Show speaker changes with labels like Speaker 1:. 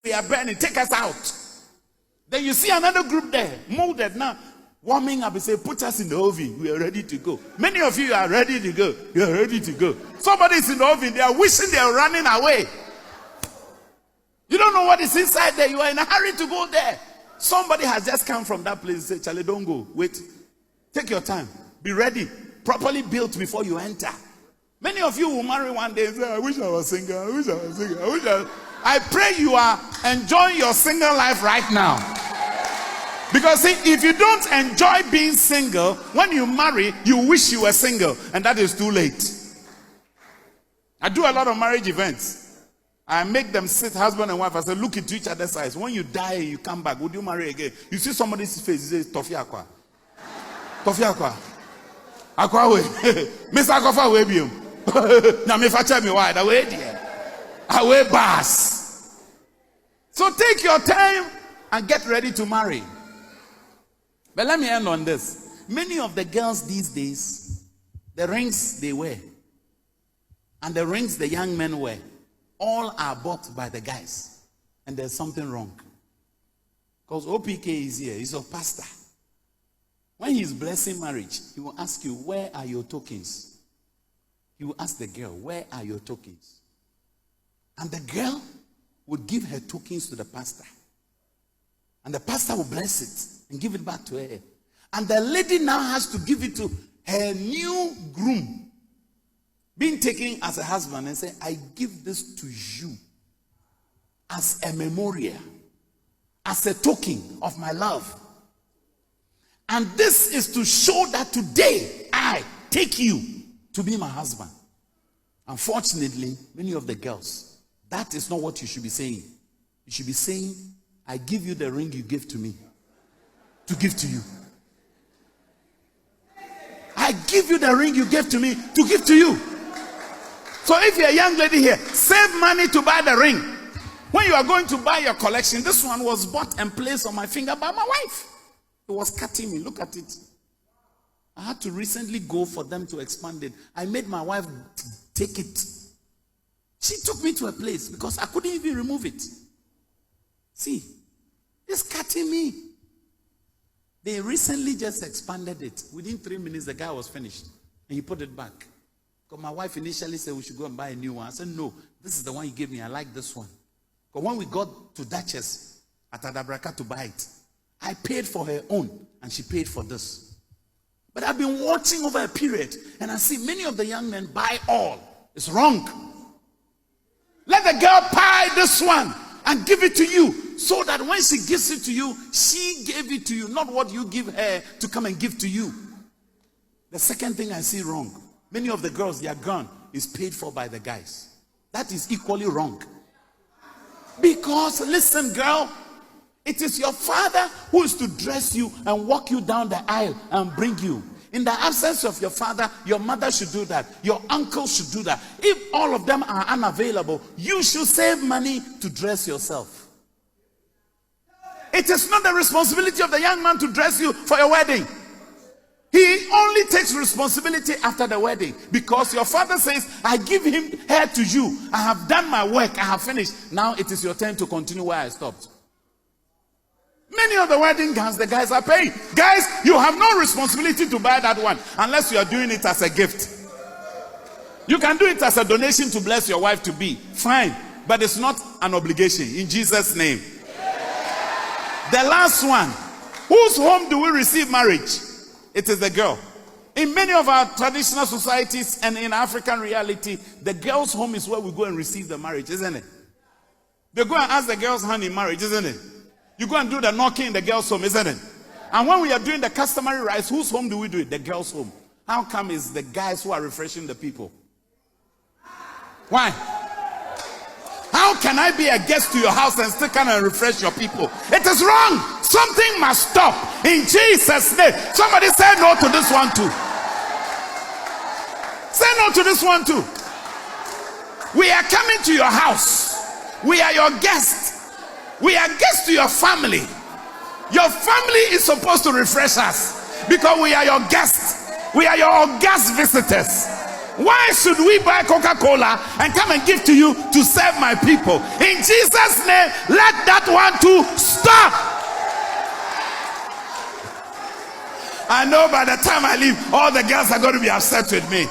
Speaker 1: We are burning. Take us out. Then you see another group there, molded now, warming up and say, put us in the oven. We are ready to go. Many of you are ready to go. You are ready to go. Somebody is in the oven. They are wishing they are running away. You don't know what is inside there. You are in a hurry to go there. Somebody has just come from that place and say, Charlie, don't go. Wait. Take your time. Be ready. Properly built before you enter. Many of you will marry one day and say, I wish I was single. I wish I was single. I pray you are enjoying your single life right now. Because see, if you don't enjoy being single, when you marry, you wish you were single. And that is too late. I do a lot of marriage events. I make them sit, husband and wife. I say, look into each other's eyes. When you die, you come back. Would you marry again? You see somebody's face, he says, Tofi Aqua. Tofi Aqua. Aqua way. Mr. Aqua way biom. Now me facha me wide away dear. Away bars. So take your time and get ready to marry. But let me end on this. Many of the girls these days, the rings they wear and the rings the young men wear, all are bought by the guys. And there's something wrong. Because OPK is here. He's a pastor. When he's blessing marriage, he will ask you, where are your tokens? He will ask the girl, where are your tokens? And the girl would give her tokens to the pastor. And the pastor will bless it and give it back to her. And the lady now has to give it to her new groom, being taken as a husband, and say, I give this to you as a memorial, as a token of my love. And this is to show that today I take you to be my husband. Unfortunately, many of the girls, that is not what you should be saying. You should be saying, I give you the ring you gave to me to give to you. I give you the ring you gave to me to give to you. So if you're a young lady here, save money to buy the ring. When you are going to buy your collection, this one was bought and placed on my finger by my wife. It was cutting me. Look at it. I had to recently go for them to expand it. I made my wife take it. She took me to a place because I couldn't even remove it. See, it's cutting me. They recently just expanded it. Within 3 minutes, the guy was finished. And he put it back. Because my wife initially said we should go and buy a new one. I said, no, this is the one you gave me. I like this one. But when we got to Duchess at Adabraka to buy it, I paid for her own and she paid for this. But I've been watching over a period and I see many of the young men buy all. It's wrong. Let the girl buy this one and give it to you so that when she gives it to you, she gave it to you, not what you give her to come and give to you. The second thing I see wrong, many of the girls, their gown is paid for by the guys. That is equally wrong. Because, listen, girl, it is your father who is to dress you and walk you down the aisle and bring you. In the absence of your father, your mother should do that. Your uncle should do that. If all of them are unavailable, you should save money to dress yourself. It is not the responsibility of the young man to dress you for your wedding. He only takes responsibility after the wedding. Because your father says, I give her to you. I have done my work. I have finished. Now it is your turn to continue where I stopped. Many of the wedding gowns, the guys are paying. Guys, you have no responsibility to buy that one unless you are doing it as a gift. You can do it as a donation to bless your wife to be. Fine. But it's not an obligation. In Jesus' name. The last one. Whose home do we receive marriage? It is the girl. In many of our traditional societies and in African reality, the girl's home is where we go and receive the marriage, isn't it? They go and ask the girl's hand in marriage, isn't it? You go and do the knocking in the girl's home, isn't it? And when we are doing the customary rites, whose home do we do it? The girl's home. How come it's the guys who are refreshing the people? Why? How can I be a guest to your house and still come and refresh your people? It is wrong. Something must stop. In Jesus' name. Somebody say no to this one too. Say no to this one too. We are coming to your house. We are your guests. We are guests to your family. Your family is supposed to refresh us because we are your guests. We are your guest visitors. Why should we buy Coca-Cola and come and give to you to serve my people? In Jesus' name, let that one too stop. I know by the time I leave, all the girls are going to be upset with me.